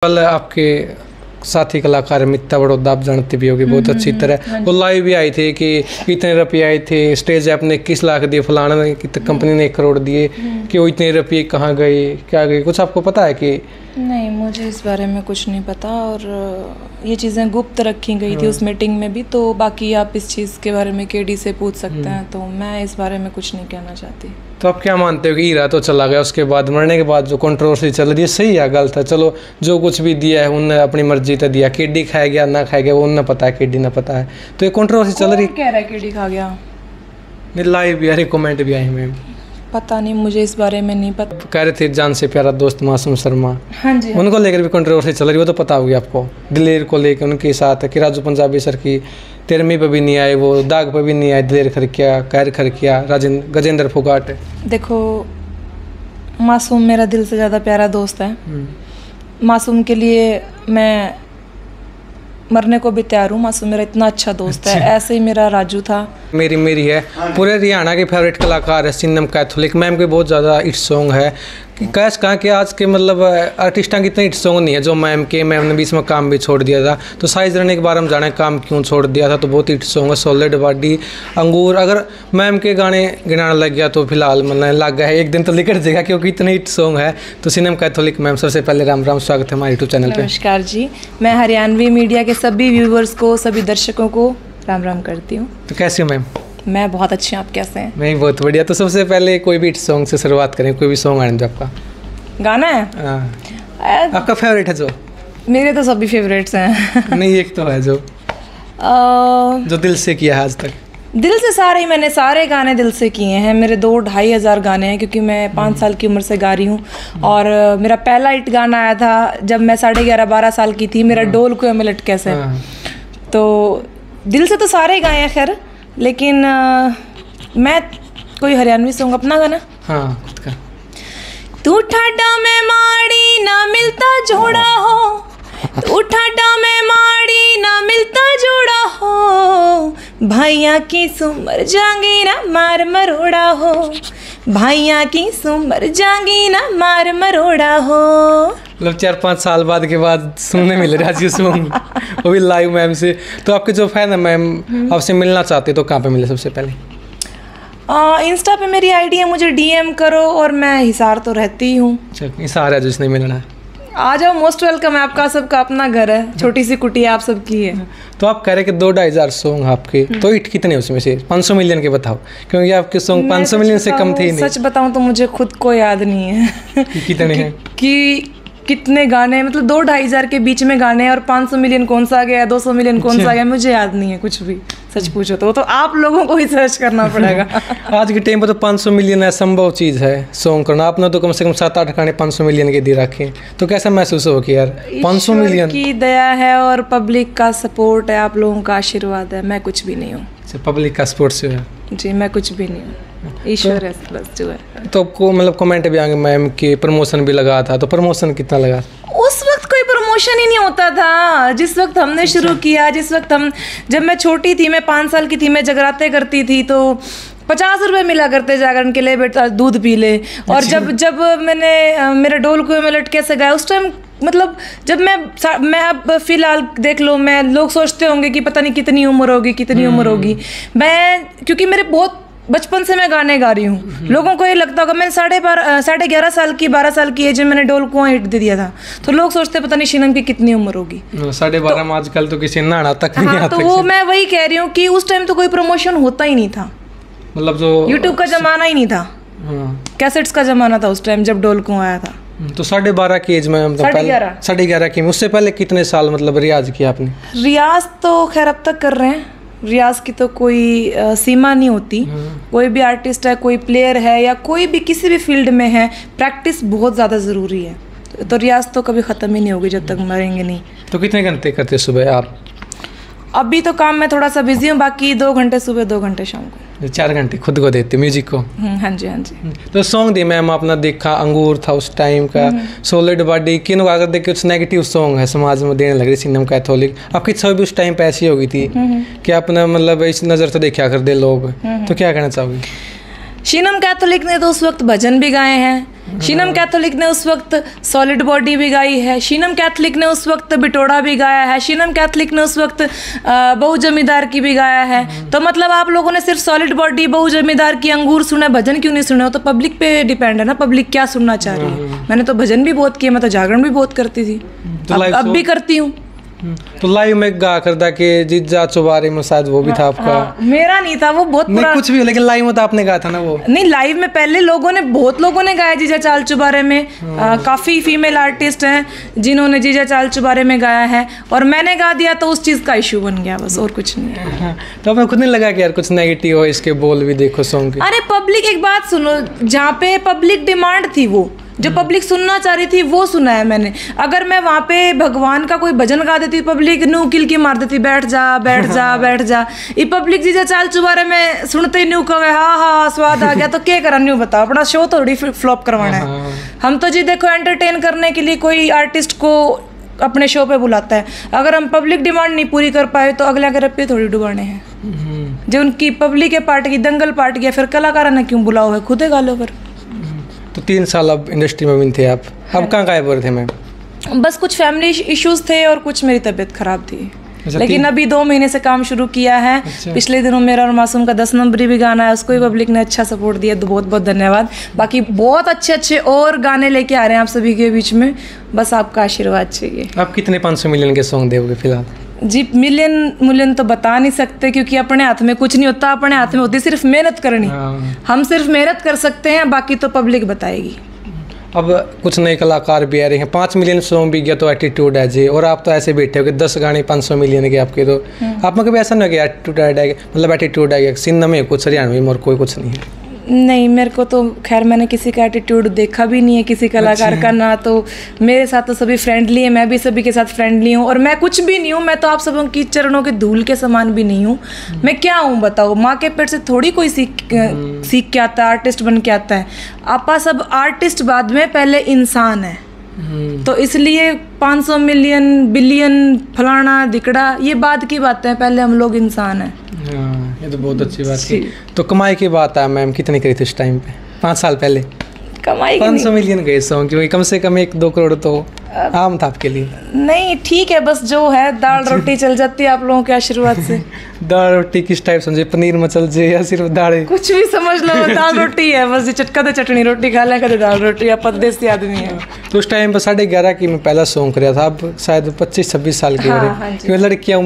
कल आपके साथी कलाकार मित्ता बड़ौदा आप जानते भी होगी बहुत अच्छी तरह, वो लाइव भी आई थी कि इतने रुपये आए थे, स्टेज आपने 21 लाख दिए, फलाना ने कंपनी ने 1 करोड़ दिए, कि वो इतने रुपये कहाँ गए क्या गए, कुछ आपको पता है कि? नहीं, मुझे इस बारे में कुछ नहीं पता और ये चीज़ें गुप्त रखी गई थी उस मीटिंग में भी। तो बाकी आप इस चीज़ के बारे में केडी से पूछ सकते हैं, तो मैं इस बारे में कुछ नहीं कहना चाहती। तो आप क्या मानते हो कि हीरा तो चला गया, उसके बाद मरने के बाद जो कंट्रोवर्सी चल रही है सही है गलत है? चलो जो कुछ भी दिया है उनने अपनी मर्जी से दिया, केडी खाया गया ना खाया गया वो उन्हें पता है, केडी ना पता है, तो ये कंट्रोवर्सी चल रही है। कह रहा है केडी खा गया? नहीं, लाइव भी यार कमेंट भी आए मैम, पता नहीं, मुझे इस बारे में नहीं पता। कह रहे थे जान से प्यारा दोस्त मासूम शर्मा, हाँ जी, उनको लेकर भी कंट्रोवर्सी चल रही है, वो तो पता होगी आपको। दिलेर को लेकर उनके साथ कि राजू पंजाबी सर की 13वीं पे भी नहीं आए, वो दाग पे भी नहीं आए, दिलेर खरकिया, कैर खरकिया, गजेंद्र फोगाट। देखो, मासूम मेरा दिल से ज़्यादा प्यारा दोस्त है। मासूम के लिए मैं मरने को भी तैयार हूँ। मासूम मेरा इतना अच्छा दोस्त है। ऐसे ही मेरा राजू था। मेरी है पूरे हरियाणा के फेवरेट कलाकार है सिन्नम कैथोलिक मैम के, बहुत ज़्यादा हिट सॉन्ग है। कैश कहाँ के आज के मतलब आर्टिस्टां की इतने हिट सॉन्ग नहीं है जो मैम ने बीच में काम भी छोड़ दिया था। तो साइज रहने के बारे हम जाने काम क्यों छोड़ दिया था, तो बहुत हिट सॉन्ग है सॉलिड बॉडी, अंगूर। अगर मैम के गाने गिनाने लग गया तो फिलहाल मतलब लग गया है, एक दिन तो निकल जाएगा क्योंकि इतने हिट सॉन्ग है। तो सिन्नम कैथोलिक मैम, सबसे पहले राम राम, स्वागत है हमारे यूट्यूब चैनल पे। नमस्कार जी, मैं हरियाणवी मीडिया के सभी व्यूवर्स को, सभी दर्शकों को राम राम करती हूँ। तो कैसी हो मैम? मैं बहुत अच्छी हूँ, आप कैसे हैं? मैं बहुत बढ़िया। तो सबसे पहले कोई भी हिट सॉन्ग से शुरुआत करें, कोई भी सॉन्ग आने दो आपका। गाना है? आपका फेवरेट है जो? मेरे तो सभी फेवरेट्स हैं। नहीं, एक तो है जो दिल से किया है आज तक। दिल से सारे ही, मैंने सारे गाने दिल से किए हैं। मेरे 2-2.5 हज़ार गाने हैं क्योंकि मैं 5 साल की उम्र से गा रही हूँ। और मेरा पहला हिट गाना आया था जब मैं 11.5-12 साल की थी, मेरा डोल को में लटके से। तो दिल से तो सारे ही गाए हैं खैर, लेकिन मैं कोई हरियाणवी सॉन्ग अपना गाना। हाँ, खुद का। तू ठाडा में माड़ी ना मिलता जोड़ा हो, तू ठाडा में माड़ी ना मिलता जोड़ा हो, भाइया की सुमर जांगी ना मार मरोड़ा हो, भाइया की सुमर जांगी ना मार मरोड़ा हो। मतलब 4-5 साल बाद के बाद सुनने मिल रहा है सॉन्ग, वो भी लाइव मैम से। तो आपके जो फैन है मैम आपसे मिलना चाहते तो कहाँ पे मिले सबसे पहले? इंस्टा पे मेरी आईडी है, मुझे डीएम करो। और मैं हिसार तो रहती हूँ। हिसार है जिसने मिलना है, आ जाओ, मोस्ट वेलकम है। आपका सबका अपना घर है, छोटी सी कुटिया आप सबकी है। तो आप कह रहे कि 2-2.5 हज़ार सॉन्ग आपके, तो हिट कितने उसमें से? 500 मिलियन के बताओ, क्योंकि आपके सॉन्ग 500 मिलियन से कम थे ही नहीं। सच बताऊं तो मुझे खुद को याद नहीं है कितने हैं कि कितने गाने, मतलब 2-2.5 हज़ार के बीच में गाने, और 500 मिलियन कौन सा आ गया, 200 मिलियन कौन सा आ गया, मुझे याद नहीं है कुछ भी। सच पूछो तो आप लोगों को ही सर्च करना पड़ेगा। आज के टाइम पर तो 500 मिलियन असंभव चीज़ है सॉन्ग करना। आपने तो कम से कम 7-8 गाने 500 मिलियन के दे रखे, तो कैसा महसूस हो कि यार 500 मिलियन की दया है और पब्लिक का सपोर्ट है, आप लोगों का आशीर्वाद है। मैं कुछ भी नहीं हूँ। पब्लिक का सपोर्ट से है जी, मैं कुछ भी नहीं हूँ, ईश्वर है बस जो है। तो आपको मतलब कमेंट भी आएंगे मैम की प्रमोशन भी लगा था, तो प्रमोशन कितना लगा? उस वक्त कोई प्रमोशन ही नहीं होता था। जिस वक्त हमने शुरू किया, जब मैं छोटी थी, मैं 5 साल की थी, मैं जगराते करती थी, तो 50 रुपये मिला करते जागरण के लिए, बेटा दूध पी ले। और जब मैंने मेरे डोल कुएं में लटके से गाया, उस टाइम मतलब जब मैं अब फिलहाल देख लो, मैं लोग सोचते होंगे कि पता नहीं कितनी उम्र होगी। मैं क्योंकि मेरे बहुत बचपन से मैं गाने गा रही हूँ, लोगों को ये लगता होगा। मैंने 11.5 साल की 12 साल की एज में मैंने डोल कुआं हिट दे दिया था, तो लोग सोचते पता नहीं शीनम की कितनी उम्र होगी। 12.5 में आजकल तो किसी नहाना तक नहीं आता। तो वो मैं वही कह रही हूँ कि उस टाइम तो कोई प्रमोशन होता ही नहीं था, मतलब जो यूट्यूब का जमाना ही नहीं था। कैसेट्स का जमाना था उस टाइम जब डोल कुआं आया था। तो 12.5 की एज में, 11.5 की। उससे पहले कितने साल मतलब रियाज किया आपने? रियाज तो खैर अब तक कर रहे हैं, रियाज की तो कोई सीमा नहीं होती। कोई भी आर्टिस्ट है, कोई प्लेयर है, या कोई भी किसी भी फील्ड में है, प्रैक्टिस बहुत ज़्यादा ज़रूरी है। तो रियाज तो कभी ख़त्म ही नहीं होगी जब तक मरेंगे नहीं। तो कितने घंटे करते सुबह आप? अभी तो काम में थोड़ा सा बिजी हूँ, बाकी 2 घंटे सुबह, 2 घंटे शाम को। 4 घंटे खुद को देते म्यूजिक को? हाँ जी, हाँ जी। तो सॉन्ग दी मैम अपना देखा, अंगूर था उस टाइम का, सॉलिड बॉडी, किन अगर देख के कुछ नेगेटिव सॉन्ग है समाज में देने लग रही सिन्नम कैथोलिक, आपकी छवि भी उस टाइम पे ऐसी होगी थी कि आपने मतलब इस नज़र से देखा कर दे लोग, तो क्या कहना चाहोगे? शीनम कैथोलिक ने तो उस वक्त भजन भी गाए हैं, शीनम कैथोलिक ने उस वक्त सॉलिड बॉडी भी गाई है, शीनम कैथोलिक ने उस वक्त बिटोड़ा भी गाया है, शीनम कैथोलिक ने उस वक्त बहू जमींदार की भी गाया है। तो मतलब आप लोगों ने सिर्फ सॉलिड बॉडी, बहू जमींदार की, अंगूर सुने, भजन क्यों नहीं सुने? हो तो पब्लिक पे डिपेंड है ना, पब्लिक क्या सुनना चाह रही है। मैंने तो भजन भी बहुत किए, मैं तो जागरण भी बहुत करती थी, अब भी करती हूँ। तो लाइव में गा करता कि जीजा चुबारे में शायद वो भी था आपका? मेरा नहीं था वो, बहुत नहीं कुछ भी, लेकिन लाइव में तो आपने गाया था ना वो? नहीं, लाइव में पहले बहुत लोगों ने गाया जीजा चाल चुबारे में। काफी फीमेल आर्टिस्ट हैं जिन्होंने जीजा चाल चुबारे में गाया है, और मैंने गा दिया तो उस चीज का इशू बन गया, बस और कुछ नहीं है। तो आपको खुद नहीं लगा कि यार कुछ नेगेटिव हो इसके बोल भी देखो सॉन्ग के? अरे पब्लिक, एक बात सुनो, जहाँ पे पब्लिक डिमांड थी, वो जो पब्लिक सुनना चाह रही थी वो सुना है मैंने। अगर मैं वहाँ पे भगवान का कोई भजन गा देती, पब्लिक नू किल की मार देती, बैठ जा बैठ जा बैठ जा। ये पब्लिक जीजा चाल चुबारे में सुनते ही न्यू कहे हाँ हाँ स्वाद आ गया, तो क्या करा न्यू बताओ? अपना शो थोड़ी फ्लॉप करवाना है। हम तो जी देखो एंटरटेन करने के लिए कोई आर्टिस्ट को अपने शो पे बुलाता है, अगर हम पब्लिक डिमांड नहीं पूरी कर पाए तो अगले अगर पे थोड़ी डुबाने हैं। जो उनकी पब्लिक है पार्ट की, दंगल पार्ट की, फिर कलाकार ने क्यों बुलाओ है, खुदे गा लो फिर। तो 3 साल अब इंडस्ट्री में भी थे आप, अब कहाँ गायब हो रहे थे मैम? बस कुछ फैमिली इश्यूज थे और कुछ मेरी तबीयत खराब थी। लेकिन अभी 2 महीने से काम शुरू किया है। पिछले दिनों मेरा और मासूम का 10 नंबरी भी गाना है, उसको भी पब्लिक ने अच्छा सपोर्ट दिया, तो बहुत बहुत धन्यवाद। बाकी बहुत अच्छे अच्छे और गाने लेके आ रहे हैं आप सभी के बीच में, बस आपका आशीर्वाद चाहिए। आप कितने 500 मिलियन के सॉन्ग दोगे फिलहाल? जी मिलियन तो बता नहीं सकते, क्योंकि अपने हाथ में कुछ नहीं होता, अपने हाथ में होती सिर्फ मेहनत करनी। हम सिर्फ मेहनत कर सकते हैं, बाकी तो पब्लिक बताएगी। अब कुछ नए कलाकार भी आ रहे हैं, 5 मिलियन सॉन्ग भी गया तो एटीट्यूड है जी, और आप तो ऐसे बैठे हो कि 10 गाने 500 मिलियन के आपके, तो आप में कभी ऐसा नहीं हो गया एटीट्यूड है, मतलब एटीट्यूड है सिन्हा में कुछ, हरियाणवी में और कोई कुछ नहीं है? नहीं, मेरे को तो खैर मैंने किसी का एटीट्यूड देखा भी नहीं है किसी कलाकार का, ना तो मेरे साथ तो सभी फ्रेंडली है, मैं भी सभी के साथ फ्रेंडली हूँ, और मैं कुछ भी नहीं हूँ, मैं तो आप सबों की चरणों के धूल के समान भी नहीं हूँ। मैं क्या हूँ बताओ? माँ के पेट से थोड़ी कोई सीख के आता है, आर्टिस्ट बन के आता है। आपा सब आर्टिस्ट बाद में, पहले इंसान है। तो इसलिए 500 मिलियन बिलियन फलाना दिकड़ा ये बाद की बात है, पहले हम लोग इंसान हैं। ये तो बहुत अच्छी बात है। तो कमाई की बात है मैम, कितनी करी थी उस टाइम पे 5 साल पहले? कमाई 500 मिलियन गए सॉन्ग, क्योंकि कम से कम 1-2 करोड़ तो आम था आपके लिए। नहीं ठीक है, बस जो है दाल रोटी चल जाती है आप लोगों के आशीर्वाद से। दाल रोटी किस टाइप समझे, पनीर मचल जे या सिर्फ दाल? कुछ भी समझ लो, दाल रोटी है बस, चटका तो चटनी रोटी खा लें, कदे दाल रोटी। आप परदेसी आदमी है। तो उस टाइम पर 11.5 की मैं पहला सॉन्ग कराया था, अब शायद 25-26 साल की हो रही, क्योंकि लड़कियाँ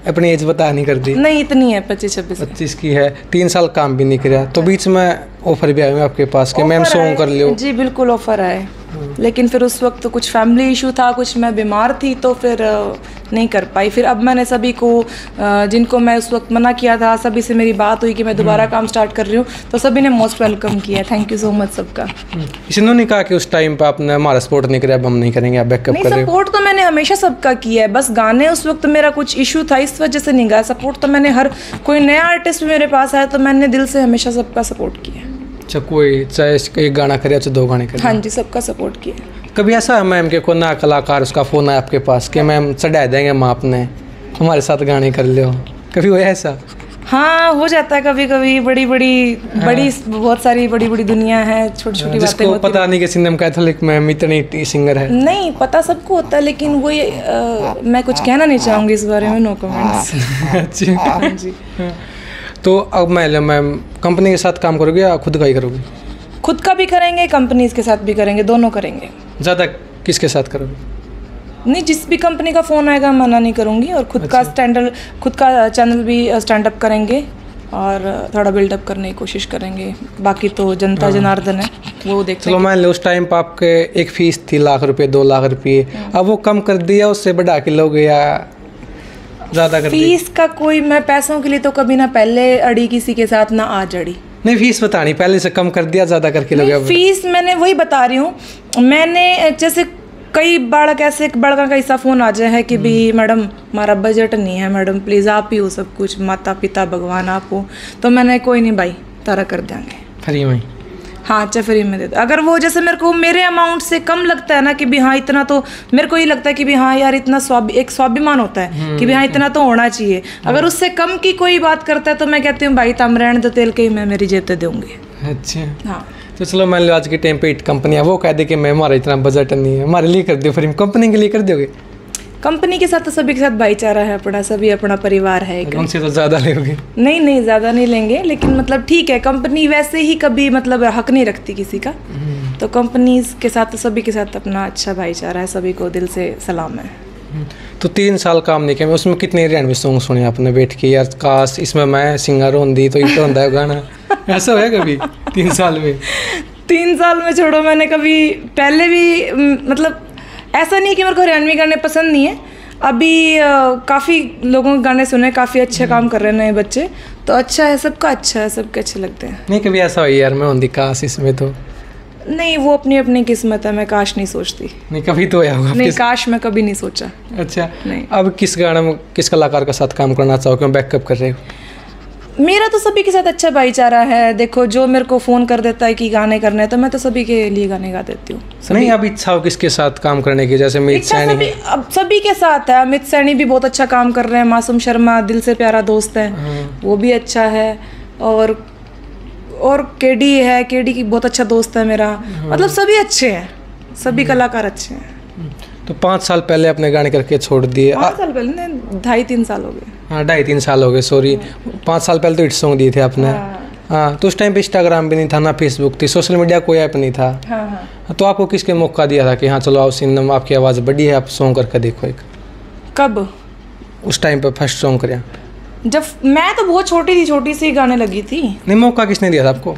अपनी एज बता नहीं करती। नहीं इतनी है, 25-26 की है। 3 साल काम भी नहीं किया, तो बीच में ऑफर भी आया आपके पास कि मैम सॉन्ग कर लो? जी बिल्कुल ऑफर आए, लेकिन फिर उस वक्त कुछ फैमिली इशू था, कुछ मैं बीमार थी, तो फिर नहीं कर पाई। फिर अब मैंने सभी को जिनको मैं उस वक्त मना किया था, सभी से मेरी बात हुई कि मैं दोबारा काम स्टार्ट कर रही हूँ, तो सभी ने मोस्ट वेलकम किया। थैंक यू सो मच सबका। इसने नहीं कहा कि उस टाइम पे आपने हमारा सपोर्ट नहीं किया, अब हम नहीं करेंगे, आप बैकअप कर रहे हो? सपोर्ट तो मैंने हमेशा सबका किया है, बस गाने उस वक्त मेरा कुछ इशू था, इस वजह से नहीं गाया। सपोर्ट तो मैंने हर कोई नया आर्टिस्ट मेरे पास आया तो मैंने दिल से हमेशा सबका सपोर्ट किया। अच्छा, कोई चाहे 1 गाना करे चाहे 2 गाने करे? हाँ जी, सबका सपोर्ट किया। कभी ऐसा है मैम के कोई नया कलाकार उसका फ़ोन आया आपके पास कि मैम चढ़ा देंगे हम आपने, हमारे साथ गाने कर लो, कभी हुआ ऐसा? हाँ हो जाता है कभी कभी, बड़ी बहुत सारी बड़ी दुनिया है, छोटी छोटी बातें जिसको पता नहीं कि सिन्हा कैथोलिक मैम इतनी सिंगर है। नहीं पता सबको होता है, लेकिन वो मैं कुछ कहना नहीं चाहूँगी इस बारे में, नो कमेंट्स। तो अब मैम कंपनी के साथ काम करोगे या खुद का ही करोगे? खुद का भी करेंगे, कंपनीज के साथ भी करेंगे, दोनों करेंगे। ज़्यादा किसके साथ करोगे? नहीं, जिस भी कंपनी का फ़ोन आएगा मना नहीं करूँगी, और खुद का खुद का चैनल भी स्टैंड अप करेंगे और थोड़ा बिल्डअप करने की कोशिश करेंगे। बाकी तो जनता जनार्दन है, वो देख। चलो मान लो उस टाइम पर आपके एक फीस थी ₹1,00,000 ₹2,00,000, अब वो कम कर दिया, उससे बढ़ा के लोगे या ज़्यादा कर दिया? फीस का कोई, मैं पैसों के लिए तो कभी ना पहले अड़ी किसी के साथ, ना आज अड़ी। नहीं, फीस बतानी पहले से कम कर दिया, ज़्यादा करके लोगे? फीस मैंने वही बता रही हूँ, मैंने जैसे कई बार कैसे बड़का का ऐसा फ़ोन आ जाए है कि भी मैडम हमारा बजट नहीं है, मैडम प्लीज़ आप ही हो सब कुछ, माता पिता भगवान आप हो, तो मैंने कोई नहीं भाई तारा कर देंगे फ्री में। हाँ चाहे फ्री में दे दो। अगर वो जैसे मेरे को मेरे अमाउंट से कम लगता है ना कि भी हाँ इतना, तो मेरे को ये लगता है कि भी हाँ यार इतना एक स्वाभिमान होता है कि भी हाँ इतना तो होना चाहिए। अगर उससे कम की कोई बात करता है तो मैं कहती हूँ भाई तम रहने दो, तेल के ही मैं मेरी जेते दूंगी। अच्छा, हाँ। तो चलो मान लो आज के टाइम पे हिट कंपनियाँ वो कह दे कि मैं हमारा इतना बजट नहीं है, हमारे लिए कर दो फिल्म, कंपनी के लिए कर दोगे? कंपनी के साथ तो सभी के साथ भाईचारा है अपना, सभी अपना परिवार है एक। उनसे तो ज़्यादा लोगे? नहीं ज़्यादा नहीं लेंगे, लेकिन मतलब ठीक है, कंपनी वैसे ही कभी मतलब हक नहीं रखती किसी का, तो कंपनी के साथ तो सभी के साथ अपना अच्छा भाईचारा है, सभी को दिल से सलाम है। तो 3 साल काम नहीं किया, मैं उसमें कितने हरियाणवी सॉन्ग सुने आपने बैठ के, यार काश इसमें मैं सिंगर होंगी तो ये तो होता है गाना, ऐसा है कभी 3 साल में? 3 साल में छोड़ो, मैंने कभी पहले भी मतलब ऐसा नहीं कि मेरे को हरियाणवी गाने पसंद नहीं है, अभी काफ़ी लोगों के गाने सुने, काफ़ी अच्छे काम कर रहे हैं नए बच्चे, तो अच्छा है, सबका अच्छा है, सबके अच्छे लगते हैं। नहीं कभी ऐसा हो यार मैं होंगी काश इसमें, तो नहीं, वो अपनी अपनी किस्मत है, मैं काश नहीं सोचती। नहीं कभी तो आया होगा? नहीं, काश मैं कभी नहीं सोचा। अच्छा, नहीं। अब किस गाने में किस कलाकार के साथ काम करना चाहो, क्यों बैकअप कर रहे हो? मेरा तो सभी के साथ अच्छा भाईचारा है, देखो जो मेरे को फ़ोन कर देता है कि गाने करने हैं, तो मैं तो सभी के लिए गाने गा देती हूँ। नहीं अब इच्छा हो किसके साथ काम करने की, जैसे अमित सैनी? अब सभी के साथ है, अमित सैनी भी बहुत अच्छा काम कर रहे हैं, मासूम शर्मा दिल से प्यारा दोस्त है, वो भी अच्छा है, और केडी है, केडी की बहुत अच्छा दोस्त है मेरा, मतलब सभी अच्छे हैं, सभी कलाकार अच्छे हैं। तो 5 साल पहले अपने गाने करके छोड़ दिए? 5 साल पहले नहीं, 2.5-3 साल हो गए। हाँ 2.5-3 साल हो गए, सॉरी। 5 साल पहले तो हिट सॉन्ग दिए थे आपने। हाँ, तो उस टाइम पे इंस्टाग्राम भी नहीं था, ना फेसबुक थी, सोशल मीडिया कोई ऐप नहीं था। हाँ। तो आपको किसके मौका दिया था कि हाँ चलो आओ सिंगम, आपकी आवाज़ बड़ी है, आप सॉन्ग करके देखो एक? कब? उस टाइम पे फर्स्ट सॉन्ग करे जब मैं तो बहुत छोटी सी गाने लगी थी। नहीं मौका किसने दिया था आपको?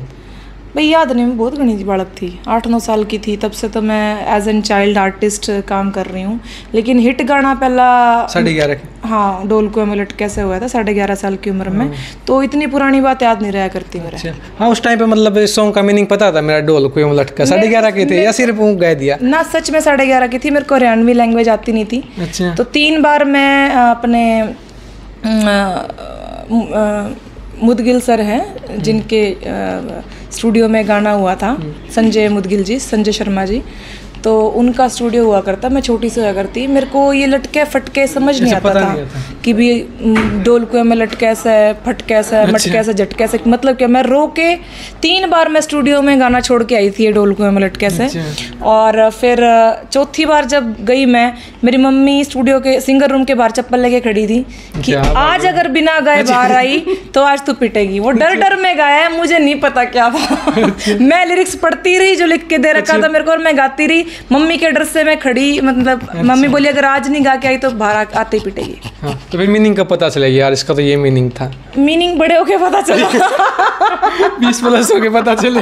भाई याद नहीं, मैं बहुत घनी बालक थी, 8-9 साल की थी, तब से तो मैं एज एन चाइल्ड आर्टिस्ट काम कर रही हूँ, लेकिन हिट गाना पहला 11.5 हाँ डोल कुएं में लटके से हुआ था 11.5 साल की उम्र में, तो इतनी पुरानी बात याद नहीं रहा करती मेरे। अच्छा, हाँ उस टाइम पे मतलब सॉन्ग का मीनिंग पता था मेरा, डोल कुएं में लटका 11.5 के थे या सिर्फ वो गा दिया? ना सच में 11.5 की थी, मेरे को हरियाणवी लैंग्वेज आती नहीं थी। अच्छा। तो 3 बार मैं अपने मुदगिल सर हैं जिनके स्टूडियो में गाना हुआ था, संजय मुदगिल जी, संजय शर्मा जी, तो उनका स्टूडियो हुआ करता, मैं छोटी सी हुआ करती, मेरे को ये लटके फटके समझ नहीं आता था कि भी डोल कुएं में लटके ऐसा है, फटके ऐसा है, मटके ऐसा, झटके ऐसा, मतलब क्या मैं रो के 3 बार मैं स्टूडियो में गाना छोड़ के आई थी ये डोल कुएं में लटके से। और फिर चौथी बार जब गई मैं, मेरी मम्मी स्टूडियो के सिंगर रूम के बाहर चप्पल लेके खड़ी थी कि आज अगर बिना गाए बाहर आई तो आज तू पिटेगी। वो डर में गाया है, मुझे नहीं पता क्या था। मैं लिरिक्स पढ़ती रही जो लिख के दे रखा था मेरे को, और मैं गाती रही, मम्मी के डर से मैं खड़ी, मतलब मम्मी बोली अगर आज नहीं गा के आई तो बाहर आते ही पिटेगी। हाँ, तो फिर मीनिंग का पता चला यार इसका तो ये मीनिंग था? मीनिंग बड़े होके पता चला। 20+ होके पता चले।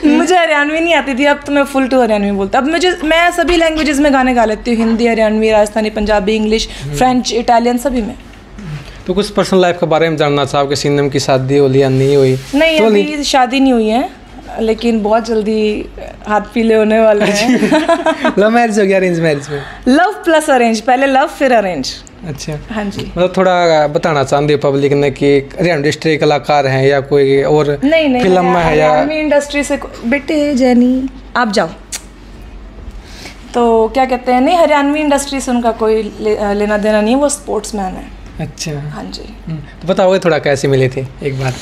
मुझे हरियाणवी नहीं आती थी, अब तो मैं फुल टू हरियाणवी बोलती। अब मैं सभी लैंग्वेजेस में गाने गा लेती हूँ, Hindi, Haryanvi, Rajasthani, Punjabi, English, French, Italian, सभी में। तो कुछ पर्सनल लाइफ के बारे में जानना चाहो कि सिंगम की शादी होली या नहीं हुई? नहीं तो अभी शादी नहीं हुई है, लेकिन बहुत जल्दी हाथ पीले होने वाले हैं। लव मैरिज हो गया अरेंज मैरिज में? लव प्लस अरेंज, पहले लव फिर अरेंज। अच्छा, हाँ जी। मतलब थोड़ा बताना चाहते पब्लिक ने कि हरियाणा इंडस्ट्री कलाकार हैं या कोई और नहीं फिल्म में है या हरियाणवी इंडस्ट्री से? बेटे जैनी आप जाओ, तो क्या कहते हैं, नहीं हरियाणवी इंडस्ट्री से उनका कोई लेना देना नहीं है, वो स्पोर्ट्समैन है। अच्छा, हाँ जी। तो बताओगे थोड़ा कैसे मिले थे एक बार,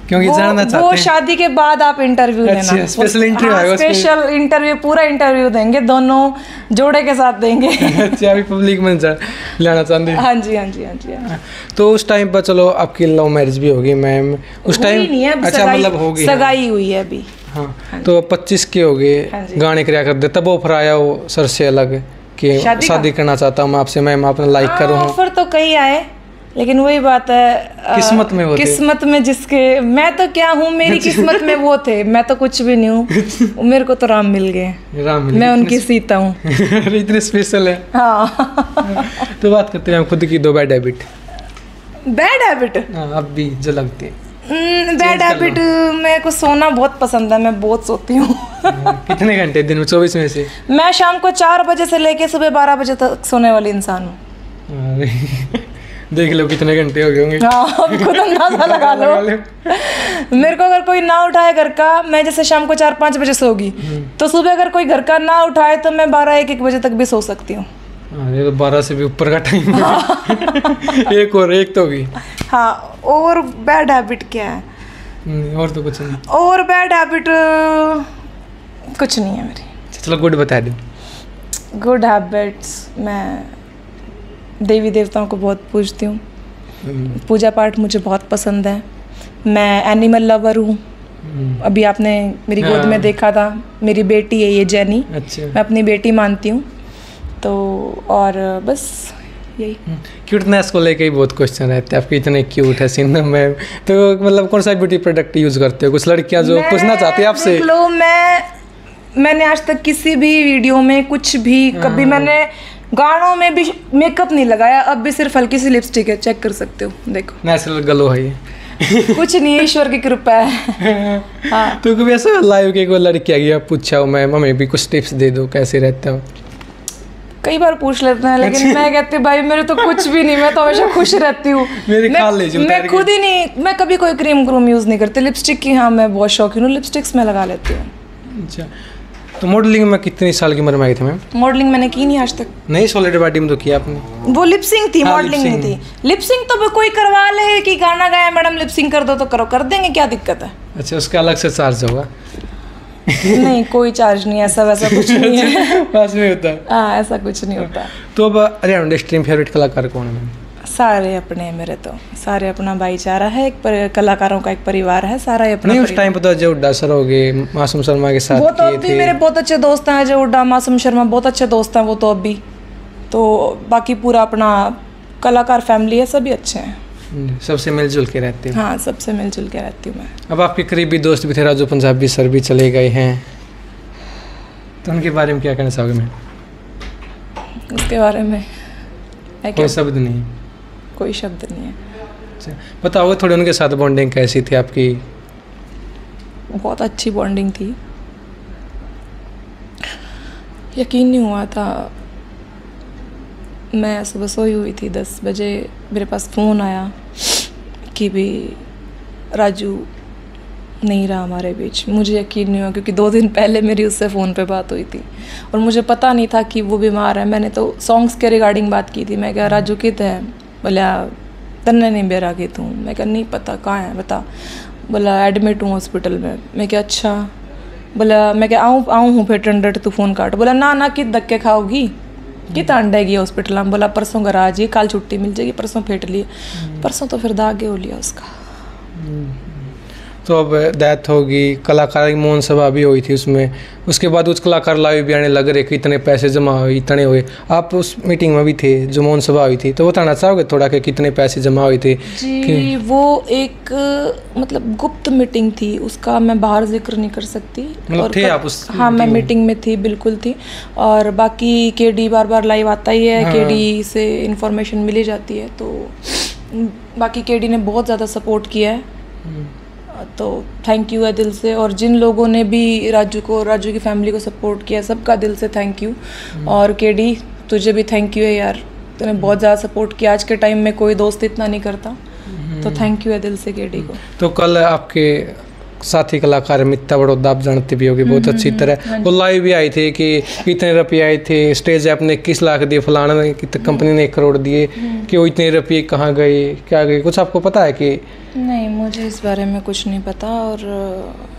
क्योंकि जानना चाहते हैं। वो शादी के बाद आप इंटरव्यू लेना, स्पेशल इंटरव्यू है, स्पेशल इंटरव्यू, पूरा इंटरव्यू देंगे, दोनों जोड़े के साथ देंगे। अच्छा, अभी पब्लिक में लेना चाहते हैं? हाँ जी, हाँ जी, हाँ जी, हाँ। तो उस टाइम पर चलो आपकी लव मैरिज भी होगी मैम उस टाइम? नहीं है, अच्छा, मतलब होगी, सगाई हुई है अभी। हाँ, तो 25 के हो गए, गाने कराया कर दे, तब ऑफर आया वो सर से अलग कि शादी करना चाहता हूँ मैं आपसे, मैम आपने लाइक करूँ? ऑफर तो कई आए, लेकिन वही बात है, किस्मत में वो थे। किस्मत में जिसके, मैं तो क्या हूँ, मेरी किस्मत में वो थे, मैं तो कुछ भी नहीं हूँ। मेरे को तो राम मिल गए, मैं उनकी सीता हूँ। इतने स्पेशल है। हाँ। तो बात करते हैं खुद की 2 बैड हैबिट। Bad habit? हाँ, अब भी जो लगती है। बैड हैबिट, मेरे को सोना बहुत पसंद है, मैं बहुत सोती हूँ। कितने घंटे दिन में 24 में से? मैं शाम को 4 बजे से लेके सुबह 12 बजे तक सोने वाली इंसान हूँ। देख लो कितने घंटे हो गए होंगे। हाँ, खुद अंदाजा लगा लो। मेरे को अगर कोई ना उठाए घर का, मैं जैसे शाम को 4-5 बजे सोगी, तो सुबह अगर कोई घर का ना उठाए तो मैं 12-1 बजे तक भी सो सकती हूँ। ये तो 12 से भी ऊपर का टाइम है। एक तो होगी। हाँ, और बैड हैबिट क्या है? और तो कुछ नहीं। और बैड हैबिट कुछ नहीं है मेरी। चलो गुड बता दो। गुड हैबिट्स, मैं देवी देवताओं को बहुत पूजती हूँ, पूजा पाठ मुझे बहुत पसंद है, मैं एनिमल लवर हूँ। अभी आपने मेरी गोद में देखा था, मेरी बेटी है ये जेनी। अच्छा। मैं अपनी बेटी मानती हूँ। तो और बस यही। क्यूटनेस को लेके ही बहुत क्वेश्चन रहते हैं, आपकी इतने क्यूट है सिंधम मैम, तो मतलब कौन सा ब्यूटी प्रोडक्ट यूज़ करते हो? कुछ लड़कियां जो पूछना चाहती है आपसे। देख लो, मैंने आज तक किसी भी वीडियो में कुछ भी कभी मैंने गानों में भी मेकअप नहीं लगाया। अब भी सिर्फ हल्की सी लिपस्टिक है, चेक कर सकते हो, देखो नेचुरल ग्लो है ये। कुछ नहीं, ईश्वर की कृपा है। हाँ। तो कभी ऐसा लाइव के कोई लड़की आ गई, आप पूछा हो मैम हमें भी कुछ टिप्स दे दो कैसे रहते हो? कई बार पूछ लेते हैं, लेकिन मैं कहती हूँ भाई मेरे तो कुछ भी नहीं, मैं तो हमेशा खुश रहती हूँ। मैं खुद ही नहीं, मैं कभी कोई क्रीम यूज़ नहीं करती। लिपस्टिक की हाँ मैं बहुत शौकीन हूँ, लिपस्टिक्स में लगा लेती हूँ। अच्छा, तो मॉडलिंग में कितनी साल की उम्र में आई थी मैम? मॉडलिंग मैंने की नहीं आज तक। नहीं, सॉलिड बॉडी में तो किया आपने। वो लिपसिंग थी, हाँ, मॉडलिंग नहीं थी। लिपसिंग तो कोई करवा ले कि गाना गाया मैडम लिपसिंग कर दो तो करो, कर देंगे, क्या दिक्कत है? अच्छा, उसका अलग से चार्ज होगा? नहीं, कोई चार्ज नहीं, ऐसा वैसा कुछ नहीं है। पास में होता है। हाँ, ऐसा कुछ नहीं होता। तो अब हरियाणा इंडस्ट्री में फेवरेट कलाकार कौन है मैम? सारे अपने हैं मेरे, तो सारे अपना भाईचारा है, कलाकारों का एक परिवार है, सारा ही अपना। नहीं, उस टाइम पर तो अजय हुड्डा सर हो गए, मासूम शर्मा के साथ वो तो अभी मेरे बहुत अच्छे दोस्त हैं। अजय हुड्डा, मासूम शर्मा बहुत अच्छे दोस्त हैं वो तो अभी। तो बाकी पूरा अपना कलाकार फैमिली है, सभी अच्छे हैं, सबसे मिलजुल के रहते हैं। हाँ, सबसे मिलजुल के रहती हूँ मैं। अब आपके करीबी दोस्त भी थे, राजू पंजाबी सर भी चले गए हैं, तो उनके बारे में क्या कहना चाहोगे मैम? उसके बारे में कोई शब्द नहीं? कोई शब्द नहीं है। अच्छा, बताओगे थोड़ी उनके साथ बॉन्डिंग कैसी थी आपकी? बहुत अच्छी बॉन्डिंग थी, यकीन नहीं हुआ था। मैं सुबह सोई हुई थी, 10 बजे मेरे पास फ़ोन आया कि भी राजू नहीं रहा हमारे बीच। मुझे यकीन नहीं हुआ, क्योंकि 2 दिन पहले मेरी उससे फ़ोन पे बात हुई थी और मुझे पता नहीं था कि वो बीमार है। मैंने तो सॉन्ग्स के रिगार्डिंग बात की थी। मैं क्या राजू कित है? बोला तन्ने नहीं बेरा की तू। मैं क्या नहीं पता, कहाँ है बता। बोला एडमिट हूँ हॉस्पिटल में। मैं क्या अच्छा। बोला मैं क्या आऊँ हूँ फिर टंडर तू फ़ोन काट। बोला ना कित धक्के खाओगी, कित अंडेगी हॉस्पिटल में। बोला परसों घर आ जाइए, कल छुट्टी मिल जाएगी, परसों फेंट लिए। परसों तो फिर दागे हो लिया उसका। तो अब डेथ होगी, कलाकार की मौन सभा भी हुई थी उसमें, उसके बाद कुछ कलाकार लाइव भी आने लग रहे कि इतने पैसे जमा हुए, इतने हुए। आप उस मीटिंग में भी थे जो मौन सभा हुई थी, तो बताना चाहोगे थोड़ा कि कितने पैसे जमा हुए थे? जी, वो एक मतलब गुप्त मीटिंग थी, उसका मैं बाहर जिक्र नहीं कर सकती। मतलब थे आप उस? हाँ, मैं मीटिंग में थी, बिल्कुल थी। और बाकी केडी बार लाइव आता ही है। हाँ। केडी से इंफॉर्मेशन मिली जाती है, तो बाकी केडी ने बहुत ज़्यादा सपोर्ट किया है, तो थैंक यू है दिल से। और जिन लोगों ने भी राजू की फैमिली को सपोर्ट किया, सबका दिल से थैंक यू। और केडी तुझे भी थैंक यू है यार, तूने बहुत ज़्यादा सपोर्ट किया। आज के टाइम में कोई दोस्त इतना नहीं करता, तो थैंक यू है दिल से केडी को। तो कल आपके साथी कलाकार मित्ता बड़ौदा, आप जानते भी होगे बहुत अच्छी तरह, वो लाइव भी आए थे कि इतने रुपये आए थे, स्टेज आपने 21 लाख दिए, फलाना ने कंपनी ने 1 करोड़ दिए, कि वो इतने रुपये कहाँ गए, क्या गए, कुछ आपको पता है कि? नहीं, मुझे इस बारे में कुछ नहीं पता, और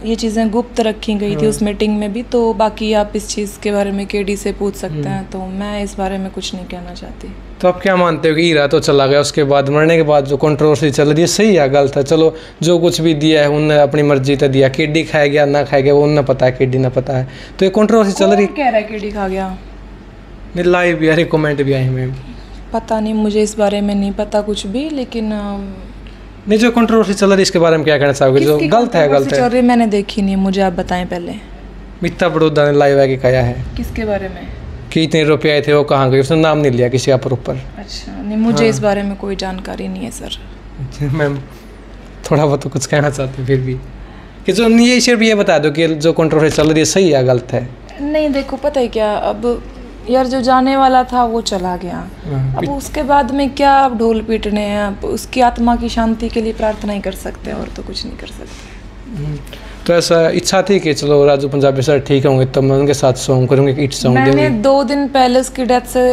ये चीज़ें गुप्त रखी गई थी उस मीटिंग में भी। तो बाकी आप इस चीज़ के बारे में केडी से पूछ सकते हैं, तो मैं इस बारे में कुछ नहीं कहना चाहती। तो आप क्या मानते हो कि हीरा तो चला गया, उसके बाद मरने के बाद जो कंट्रोवर्सी चल रही है, सही है गलत है? चलो जो कुछ भी दिया है उनने अपनी मर्जी से दिया, केडी खाया गया ना खाया गया वो उन्हें पता है, केडी ना पता है, तो ये कंट्रोवर्सी चल रही है। कह रहा है केडी खा गया? नहीं, लाइव भी आ रही, कमेंट भी आए मैम। पता नहीं, मुझे इस बारे में नहीं पता कुछ भी, लेकिन नहीं, जो कंट्रोवर्सी चल रही है इसके बारे में क्या कहना चाहोगे? जो गलत है गलत है। मैंने देखी नहीं, मुझे आप बताएं पहले। मित्ता बड़ौदा ने लाइव आके कहा है। किसके बारे में? कि इतने रुपए आए थे, वो कहाँ गए, उसने नाम नहीं लिया किसी का प्रॉपर। अच्छा, नहीं मुझे इस बारे में कोई जानकारी नहीं है सर। मैम थोड़ा बहुत तो कुछ कहना चाहते फिर भी, कि जो ये सिर्फ ये बता दो कि जो कंट्रोवर्सी चल रही है सही है गलत है? नहीं देखो, पता है क्या, अब यार जो जाने वाला था वो चला गया, अब उसके बाद में क्या अब ढोल पीटने हैं, अब उसकी आत्मा की शांति के लिए प्रार्थना ही कर सकते हैं, और तो कुछ नहीं कर सकते। तो ऐसा इच्छा थी कि चलो राजू पंजाबी सर ठीक होंगे तो मैं उनके साथ सॉन्ग करूँगी, हिट सॉन्ग देंगे। मैंने 2 दिन पहले उसकी डेथ से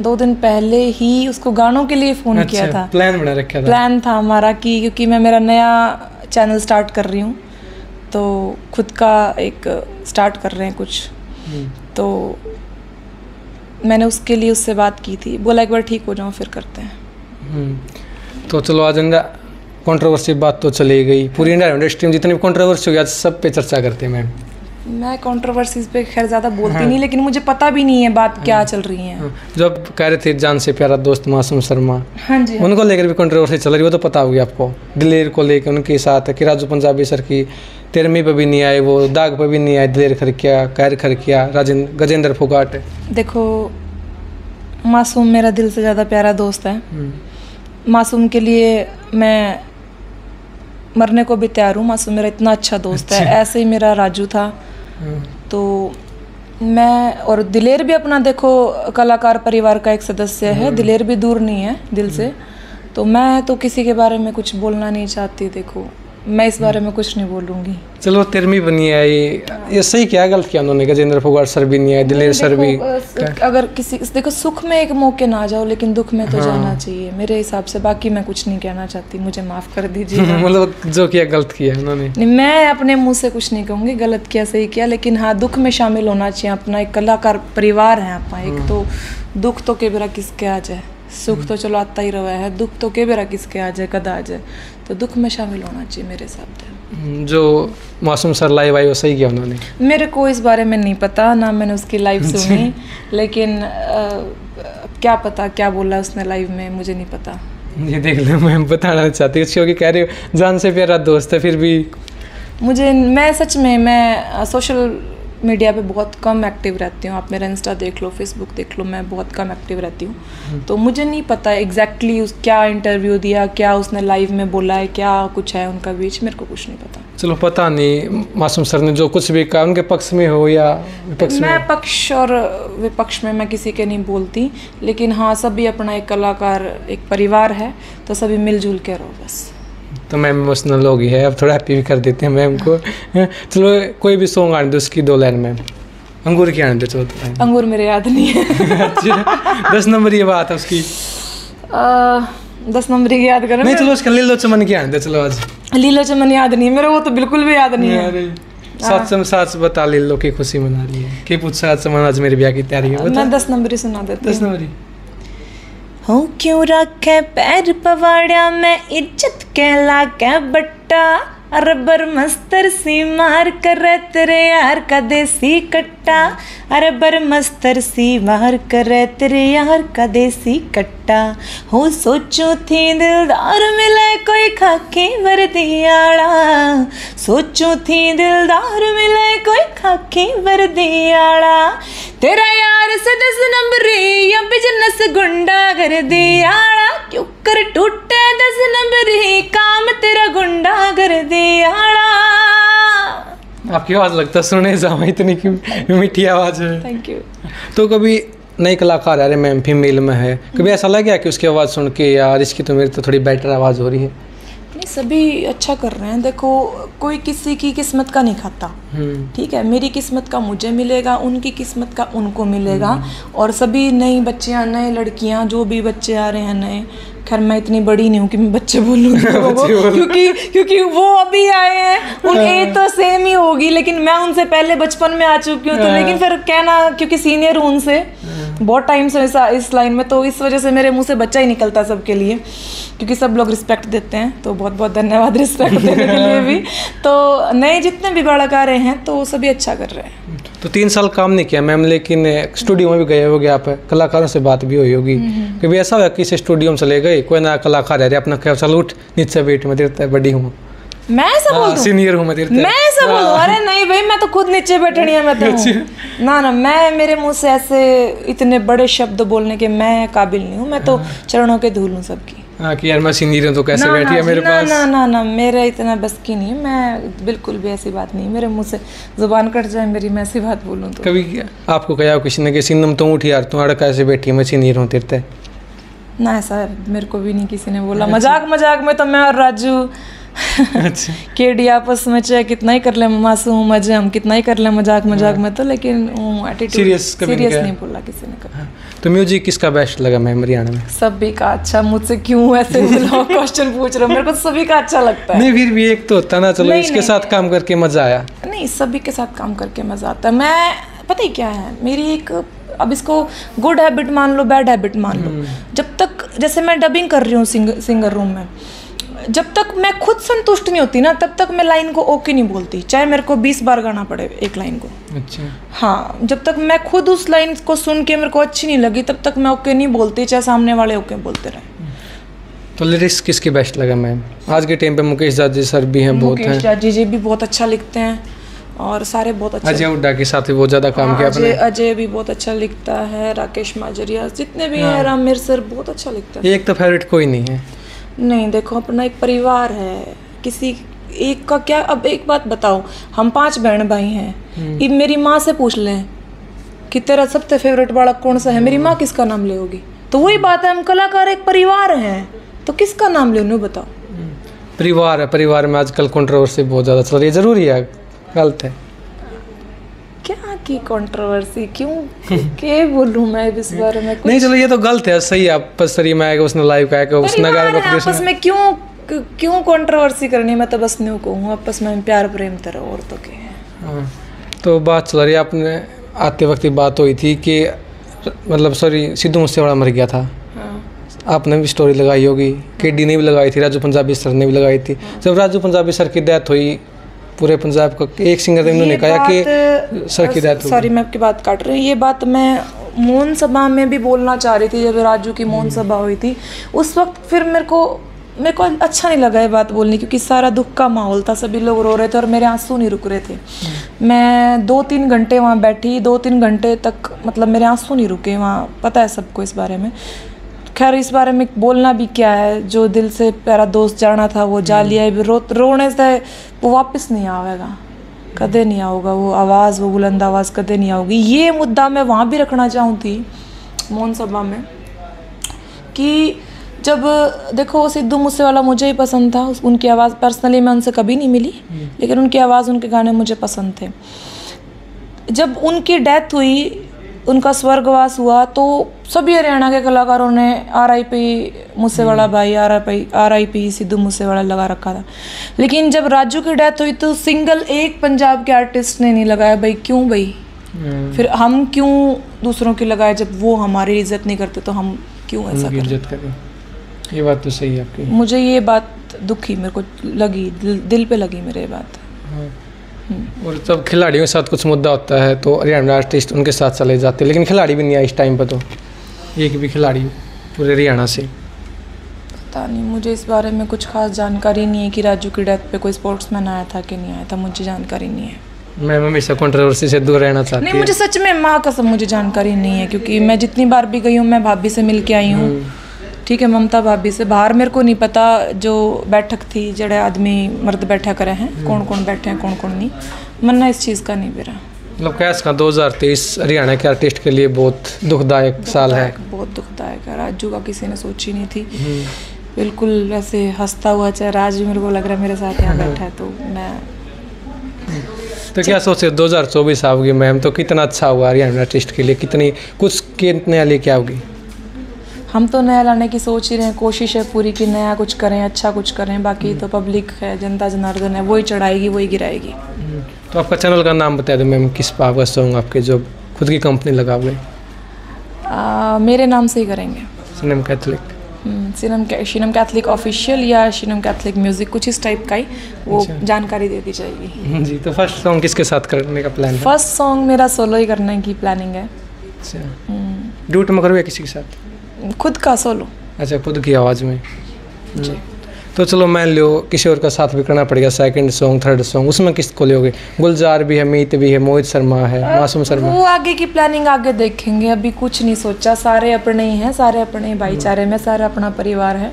2 दिन पहले ही उसको गानों के लिए फ़ोन किया था। प्लान बना रखा था? प्लान था हमारा कि क्योंकि मैं मेरा नया चैनल स्टार्ट कर रही हूँ, तो खुद का एक स्टार्ट कर रहे हैं कुछ, तो मैंने उसके लिए उससे बात की थी, बोला एक बार ठीक हो जाऊँ फिर करते हैं। तो चलो आज कंट्रोवर्सी बात तो चली गई, पूरी इंडिया इंडस्ट्री में जितनी भी कंट्रोवर्सी हो गया सब पे चर्चा करते हैं मैम। मैं कंट्रोवर्सीज पे खैर ज़्यादा बोलती नहीं, लेकिन मुझे पता भी नहीं है बात क्या चल रही है। जो आप कह रहे थे जान से प्यारा दोस्त मासूम शर्मा, हाँ जी, उनको लेकर भी कंट्रोवर्सी चल रही, वो तो पता होगी आपको। दिलेर को लेकर उनके साथ कि राजू पंजाबी सर की 13वीं पे भी नहीं आए, वो दाग पे भी नहीं आए, दिलेर खरकिया, कैर खरकिया, गजेंद्र फोगाट। देखो मासूम मेरा दिल से ज़्यादा प्यारा दोस्त है। मासूम के लिए मैं मरने को भी तैयार हूँ। मासूम मेरा इतना अच्छा दोस्त है। ऐसे ही मेरा राजू था। तो मैं और दिलेर भी अपना देखो कलाकार परिवार का एक सदस्य है। दिलेर भी दूर नहीं है दिल से। तो मैं तो किसी के बारे में कुछ बोलना नहीं चाहती। देखो मैं इस बारे में कुछ नहीं बोलूँगी। चलो 13वीं बनी आई, ये सही क्या गलत किया उन्होंने? गजेंद्र फोगाट सर भी नहीं आए, दिलेर सर भी। अगर किसी देखो सुख में एक मौके ना जाओ, लेकिन दुख में तो जाना चाहिए मेरे हिसाब से। बाकी मैं कुछ नहीं कहना चाहती, मुझे माफ़ कर दीजिए। मतलब जो किया गलत किया उन्होंने। नहीं, मैं अपने मुंह से कुछ नहीं कहूँगी गलत किया सही किया, लेकिन हाँ दुख में शामिल होना चाहिए। अपना एक कलाकार परिवार है अपना एक, तो दुख तो के बेरा किसके आ जाए, सुख तो चलो आता ही रहा है, दुख तो के बेरा किसके आ जाए, कदा आ जाए, तो दुख में शामिल होना चाहिए मेरे हिसाब से। जो मासूम सर लाइव आई वो सही किया उन्होंने? मेरे को इस बारे में नहीं पता, ना मैंने उसकी लाइव सुनी, लेकिन क्या पता क्या बोला उसने लाइव में, मुझे नहीं पता। ये देख लो, मैं बताना चाहती हूँ क्योंकि कह रही हूँ जान से प्यारा दोस्त है, फिर भी मुझे मैं सच में मैं सोशल मीडिया पे बहुत कम एक्टिव रहती हूँ। आप मेरा इंस्टा देख लो, फेसबुक देख लो, मैं बहुत कम एक्टिव रहती हूँ। तो मुझे नहीं पता एग्जैक्टली उस क्या इंटरव्यू दिया, क्या उसने लाइव में बोला है, क्या कुछ है उनका बीच, मेरे को कुछ नहीं पता। चलो पता नहीं मासूम सर ने जो कुछ भी कहा उनके पक्ष में हो या विपक्ष में। मैं पक्ष और विपक्ष में मैं किसी के नहीं बोलती, लेकिन हाँ सभी अपना एक कलाकार एक परिवार है, तो सभी मिलजुल के रहो बस। तो मैम इमोशनल हो गई है, अब थोड़ा हैप्पी भी कर देते हैं मैम को। चलो कोई भी सॉन्ग आने दो उसकी 2 लाइन मैम। अंगूर की आने दो चलो। अंगूर मेरे याद नहीं है। अच्छा 10 नंबर ये बात है उसकी। 10 नंबर की याद करो। नहीं चलो उसका लीलो चमन की आने दो चलो आज। लीलो चमन याद नहीं मेरे, वो तो बिल्कुल भी याद नहीं है। साथ बता लीलो की खुशी मना रही है कि पूछ साथ चमन आज मेरे ब्याह की तैयारी है। मैं 10 नंबर ही सुना देती हूँ। 10 नंबर ही। हो क्यों रखे पैर पवाड़िया में इज्जत कहला के बट्टा, रबर मस्तर सी मार कर तेरे यार का देसी कट्टा, रबर मस्तर सी मार कर तेरे यार का देसी कट्टा। हो सोचो थी दिलदार मिले कोई खाकी वर्दियाड़ा, सोचो थी दिलदार मिले कोई खाकी वर्दियाड़ा, तेरा यार से 10 नंबरी या बिजनेस गुंडा कर दियाड़ा, क्यों कर टूटे 10 नंबरी काम तेरा गुंडा कर दियाड़ा। आपकी आवाज़ लगता सुने जाओ इतनी की मीठी आवाज़ है। Thank you. तो कभी नई कलाकार आ रहे मैम फीमेल में है, कभी ऐसा लगा कि उसकी आवाज़ सुन के यार इसकी तो मेरी तो थोड़ी बेटर आवाज़ हो रही है? नहीं सभी अच्छा कर रहे हैं। देखो कोई किसी की किस्मत का नहीं खाता, ठीक है। मेरी किस्मत का मुझे मिलेगा, उनकी किस्मत का उनको मिलेगा। और सभी नई बच्चियां नए लड़कियां जो भी बच्चे आ रहे हैं नए, खैर मैं इतनी बड़ी नहीं हूँ कि मैं बच्चे बोलूँ क्योंकि वो अभी आए हैं, उन एज तो सेम ही होगी, लेकिन मैं उनसे पहले बचपन में आ चुकी हूँ। तो लेकिन फिर कहना क्योंकि सीनियर हूँ उनसे बहुत टाइम से इस लाइन में, तो इस वजह से मेरे मुंह से बच्चा ही निकलता सबके लिए, क्योंकि सब लोग रिस्पेक्ट देते हैं। तो बहुत बहुत धन्यवाद रिस्पेक्ट देने के लिए भी। तो नए जितने भी बालक आ रहे हैं तो सभी अच्छा कर रहे हैं। तो 3 साल काम नहीं किया मैम, लेकिन स्टूडियो में भी गए होगे आप, कलाकारों से बात भी हुई होगी। कभी ऐसा हुआ किसी स्टूडियो में चले गए, कोई नया कलाकार है अपना क्या चल उठ नीचे बैठ मैं देता है बड़ी हूँ, मैं ऐसा बोल दूं? सीनियर हूँ मैं ऐसा बोल दूं? अरे नहीं भाई, मैं तो खुद नीचे बैठनी है। मैं तो ना मैं मेरे मुंह से ऐसे इतने बड़े शब्द बोलने के मैं काबिल नहीं हूँ। मैं तो चरणों के धूल हूँ सबकी। हाँ कि यार मैं सीनियर हूँ तो कैसे बैठी है मेरे पास। ना मेरे इतना बस की नहीं है। मैं बिल्कुल भी ऐसी बात नहीं, मेरे मुंह से जुबान कट जाए मेरी, मैं ऐसी बात बोलूँ तो। कभी आपको कहा किसी ने कि सिन्नम तुम उठी यार तुम अड़का ऐसे बैठी है मैं सीनियर हूँ तेरे? ना ऐसा मेरे को भी नहीं किसी ने बोला। मजाक में तो मैं और राजू अच्छा। केडी आपस में चाहे कितना ही कर ले मासूम मजे, हम कितना ही कर ले मजाक में तो, लेकिन एटीट्यूड सीरियस कभी सीरियस नहीं नहीं बोला किसी ने कभी। तो म्यूजिक किसका बेस्ट लगा मैम हरियाणा में? सभी का अच्छा। मुझसे क्यों ऐसे क्वेश्चन पूछ रहे हो? मेरे को सभी का अच्छा लगता है। नहीं फिर भी एक तो होता ना, चलो नहीं, इसके नहीं, साथ काम करके मजा आया। नहीं, सभी के साथ काम करके मजा आता है। मैं पता ही क्या है मेरी एक, अब इसको गुड हैबिट मान लो बैड हैबिट मान लो, जब तक जैसे मैं डबिंग कर रही हूँ सिंगर रूम में, जब तक मैं खुद संतुष्ट नहीं होती ना तब तक मैं लाइन को ओके नहीं बोलती, चाहे मेरे को 20 बार गाना पड़े एक लाइन को। अच्छा। हाँ, जब तक मैं खुद उस लाइन को सुन के मेरे को अच्छी नहीं लगी तब तक मैं ओके नहीं बोलती, चाहे सामने वाले ओके बोलते रहे। तो लिरिक्स किसकी बेस्ट लगा मैम? आज के टाइम पे मुकेश जाजी सर भी हैं, बहुत हैं। मुकेश जाजी जी भी बहुत अच्छा लिखते हैं और सारे बहुत अच्छे। अजय हुड्डा के साथ भी बहुत ज़्यादा काम किया आपने। अजय भी बहुत अच्छा लिखता है, राकेश माजरिया, जितने भी हैं, रामवीर सर बहुत अच्छा लिखता है। एक तो फेवरेट कोई नहीं है? नहीं, देखो अपना एक परिवार है, किसी एक का क्या। अब एक बात बताओ, हम 5 बहन भाई हैं, ये मेरी माँ से पूछ लें कि तेरा सबसे फेवरेट बालक कौन सा है, मेरी माँ किसका नाम लेगी? तो वही बात है, हम कलाकार एक परिवार हैं तो किसका नाम ले, उन्हें बताओ। परिवार है, परिवार में आजकल कंट्रोवर्सी बहुत ज़्यादा चल रही है, ज़रूरी है गलत है? क्या की कंट्रोवर्सी, क्यों के बोलूं मैं इस बारे में? नहीं चलो ये तो गलत है, सही है। आपस शरीर में आएगा, उसने लाइव कहा उसने आपस में क्यों कंट्रोवर्सी करनी? मैं तो बस न्यू कहूँ, आपस में प्यार प्रेम तरह और तो क्या है। तो बात चल रही है, आपने आते वक्त बात हुई थी कि मतलब सिद्धू मूसेवाला मर गया था। आपने भी स्टोरी लगाई होगी, केडी ने भी लगाई थी, राजू पंजाबी सर ने भी लगाई थी। जब राजू पंजाबी सर की डेथ हुई, पूरे पंजाब का एक सिंगर ने उन्होंने कहा कि सर की डेथ हुई। सॉरी मैं आपकी बात काट रही हूँ, ये बात मैं मौन सभा में भी बोलना चाह रही थी। जब राजू की मौन सभा हुई थी उस वक्त फिर मेरे को अच्छा नहीं लगा ये बात बोलनी, क्योंकि सारा दुख का माहौल था, सभी लोग रो रहे थे और मेरे आंसू नहीं रुक रहे थे। मैं 2-3 घंटे वहाँ बैठी, 2-3 घंटे तक मतलब मेरे आंसू नहीं रुके वहाँ, पता है सबको इस बारे में। खैर इस बारे में बोलना भी क्या है, जो दिल से प्यारा दोस्त जाना था वो जा लिया, रोने से वो वापस नहीं आवेगा, कदे नहीं आओगा वो आवाज़, वो बुलंद आवाज़ कदे नहीं आओगी। ये मुद्दा मैं वहाँ भी रखना चाहूँ थी मौन सभा में, कि जब देखो सिद्धू मूसेवाला मुझे ही पसंद था, उनकी आवाज़ पर्सनली मैं उनसे कभी नहीं मिली, लेकिन उनकी आवाज़, उनके गाने मुझे पसंद थे। जब उनकी डेथ हुई, उनका स्वर्गवास हुआ, तो सभी हरियाणा के कलाकारों ने RIP मूसेवाला भाई, RIP सिद्धू मूसेवाला लगा रखा था। लेकिन जब राजू की डेथ हुई तो सिंगल एक पंजाब के आर्टिस्ट ने नहीं लगाया। भाई क्यों भाई? फिर हम क्यों दूसरों की लगाए? जब वो हमारी इज्जत नहीं करते तो हम क्यों ऐसा करें? ये बात तो सही है आपकी। मुझे ये बात दुखी मेरे को लगी, दिल पे लगी मेरे ये बात। और जब खिलाड़ियों के साथ कुछ मुद्दा होता है तो हरियाणा आर्टिस्ट उनके साथ चले जाते हैं, लेकिन खिलाड़ी भी नहीं आए इस टाइम पर, तो एक भी खिलाड़ी पूरे हरियाणा से। पता नहीं, मुझे इस बारे में कुछ खास जानकारी नहीं है कि राजू की डेथ पे कोई स्पोर्ट्समैन आया था कि नहीं आया था, मुझे जानकारी नहीं है। मैं हमेशा कंट्रोवर्सी से दूर रहना चाहती हूँ। नहीं, मुझे सच में माँ कसम मुझे जानकारी नहीं है, क्योंकि मैं जितनी बार भी गई हूँ मैं भाभी से मिल के आई हूँ, ठीक है, ममता भाभी से। बाहर मेरे को नहीं पता जो बैठक थी, जड़े आदमी मर्द बैठा करे हैं, कौन कौन बैठे हैं कौन कौन नहीं, मन्ना इस चीज़ का नहीं मेरा। मतलब कैस का 2023 हरियाणा के आर्टिस्ट के लिए बहुत दुखदायक साल है। बहुत दुखदायक है। राजू का किसी ने सोची नहीं थी, बिल्कुल ऐसे हंसता हुआ चाहे राज मेरे को लग रहा है मेरे साथ यहाँ बैठा है, तो मैं तो क्या सोचे 2024 आओगी मैम, तो कितना अच्छा हुआ हरियाणा आर्टिस्ट के लिए, कितने लेके आओगी? हम तो नया लाने की सोच ही रहे हैं, कोशिश है पूरी कि नया कुछ करें, अच्छा कुछ करें। बाकी तो पब्लिक है, जनता जनार्दन है, वही चढ़ाएगी वही गिराएगी। तो आपका चैनल का नाम बता दो मैम, किस पर आपका सॉन्ग आपके जो खुद की कंपनी लगाओगे? मेरे नाम से ही करेंगे, शिनम कैथलिक। शिनम कैथलिक ऑफिशियल या शिनम कैथलिक म्यूजिक, कुछ इस टाइप का ही वो जानकारी दे दी जाएगी जी। तो फर्स्ट सॉन्ग किसके साथ करने का प्लान है? फर्स्ट सॉन्ग मेरा सोलो ही करने की प्लानिंग है। अच्छा, ड्यूट में करोगे किसी के साथ? खुद का सोलो। अच्छा, खुद की आवाज़ में जी। तो चलो मान लो किसी और का साथ भी करना पड़ेगा, सेकंड सॉन्ग थर्ड सॉन्ग, उसमें किसको लोगे? गुलजार भी है, मीत भी है, मोहित शर्मा है, मासूम शर्मा। वो आगे की प्लानिंग आगे देखेंगे, अभी कुछ नहीं सोचा। सारे अपने ही हैं, सारे अपने भाईचारे में, सारा अपना परिवार है।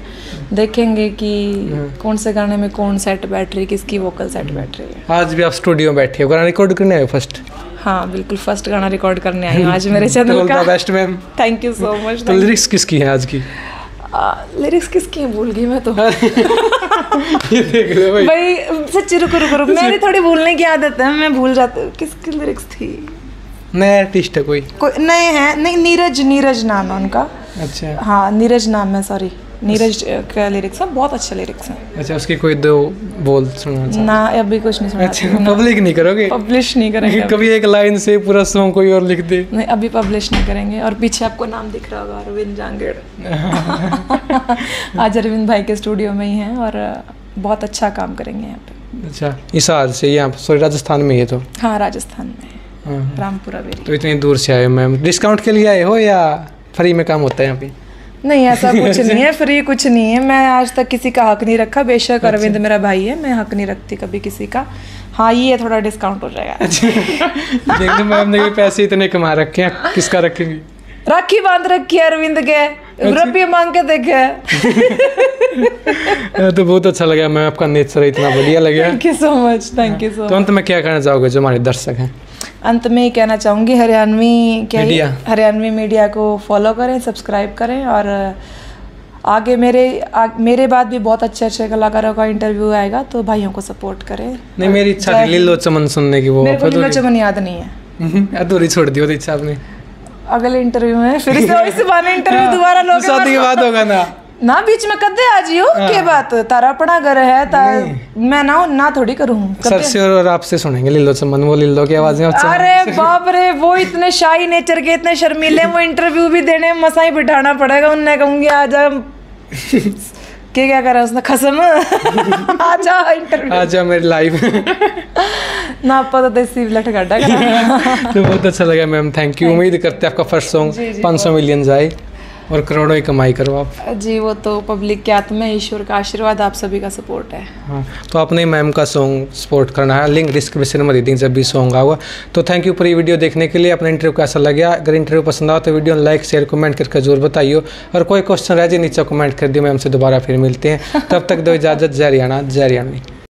देखेंगे कि कौन से गाने में कौन सेट बैठ रही, किसकी वोकल सेट बैठ रही है। आज भी आप स्टूडियो में बैठे हो, गाना रिकॉर्ड करने आए फर्स्ट? हाँ बिल्कुल, फर्स्ट गाना रिकॉर्ड करने आई हूँ आज मेरे चैनल का। Best ma'am, thank you so much. तो लिरिक्स किसकी है आज की? लिरिक्स किसकी हैं भूल गई मैं तो। ये देख लो भाई। भाई सच्ची रुको मेरी थोड़ी भूलने की आदत है, मैं भूल जाती हूँ किसकी लिरिक्स थी। नया आर्टिस्ट है कोई नए हैं, नहीं नीरज नाम है उनका। अच्छा हाँ नीरज नाम है, सॉरी नीरज का लिरिक्स है, बहुत अच्छे लिरिक्स हैं। अच्छा, उसकी कोई दो बोल सुना ना अभी कुछ नहीं सुना। अच्छा, पब्लिक नहीं करोगे? पब्लिश नहीं करेंगे कभी एक लाइन से पूरा सॉन्ग कोई और लिख दे। नहीं अभी पब्लिश नहीं करेंगे। और पीछे आपको नाम दिख रहा होगा अरविंद जांगेड़। आज अरविंद भाई के स्टूडियो में ही हैं और बहुत अच्छा काम करेंगे यहाँ पे। अच्छा, हिसार से यहाँ सॉरी राजस्थान में? ये तो हाँ राजस्थान में, रामपुरा वेरी। तो इतनी दूर से आए मैम, डिस्काउंट के लिए आए हो या फ्री में काम होता है यहाँ पे? नहीं ऐसा कुछ नहीं है, फ्री कुछ नहीं है। मैं आज तक किसी का हक नहीं रखा, बेशक अरविंद मेरा भाई है, मैं हक नहीं रखती कभी किसी का। हाँ ये थोड़ा डिस्काउंट हो जाएगा। देख लो मैम ने पैसे इतने कमा रखे हैं, किसका रखेंगी? राखी बांध रखी है अरविंद के, रुपये मांग के देखे। तो बहुत अच्छा लगा मैम, आपका नेचर इतना बढ़िया लगा। Thank you so much, thank you so. तो अंत में क्या कहना चाहोगे जो हमारे दर्शक हैं? अंत में ही कहना चाहूँगी हरियाणवी मीडिया को फॉलो करें, सब्सक्राइब करें और आगे मेरे बाद भी बहुत अच्छे कलाकारों का इंटरव्यू आएगा, तो भाइयों को सपोर्ट करें। नहीं मेरी इच्छा थी लीलो चमन सुनने की, वो मेरे को लीलो चमन याद नहीं है। अधूरी छोड़ दी वो इच्छा आपने। अगले इंटरव्यू में फिर से इस बहाने इंटरव्यू दोबारा लोगे। शादी के बाद होगा ना बीच में कदे आ जियो के बात तारा अपना घर है, मैं ना थोड़ी करूँ। सर से और आपसे सुनेंगे लीलो चमन, वो लीलो की आवाज में। अरे बाप रे, वो इतने शाही नेचर के, इतने शर्मीले, वो इंटरव्यू भी देने में मसा ही बिठाना पड़ेगा। उनने कहूँगी आजा क्या करा उसने, खसम आजा इंटरव्यू, आजा मेरी लाइफ ना पता देसी लठ गड्ढा करा। तो बहुत अच्छा लगा मैम, थैंक यू। उम्मीद करते हैं आपका फर्स्ट सॉन्ग 500 मिलियन जाए और करोड़ों की कमाई करो आप जी। वो तो पब्लिक के हाथ में, ईश्वर का आशीर्वाद, आप सभी का सपोर्ट है। हाँ, तो आपने मैम का सॉन्ग सपोर्ट करना है, लिंक डिस्क्रिप्शन में दे देंगे जब भी सॉन्ग आएगा। तो थैंक यू पूरी वीडियो देखने के लिए। अपना इंटरव्यू कैसा लगा? अगर इंटरव्यू पसंद आओ तो वीडियो लाइक शेयर कमेंट करके जरूर बताइए, और कोई क्वेश्चन रह जाए नीचे कमेंट कर दिए, मैं हमसे दोबारा फिर मिलते हैं। तब तक दो इजाज़त। जय हरियाणा, जय हरियाणवी।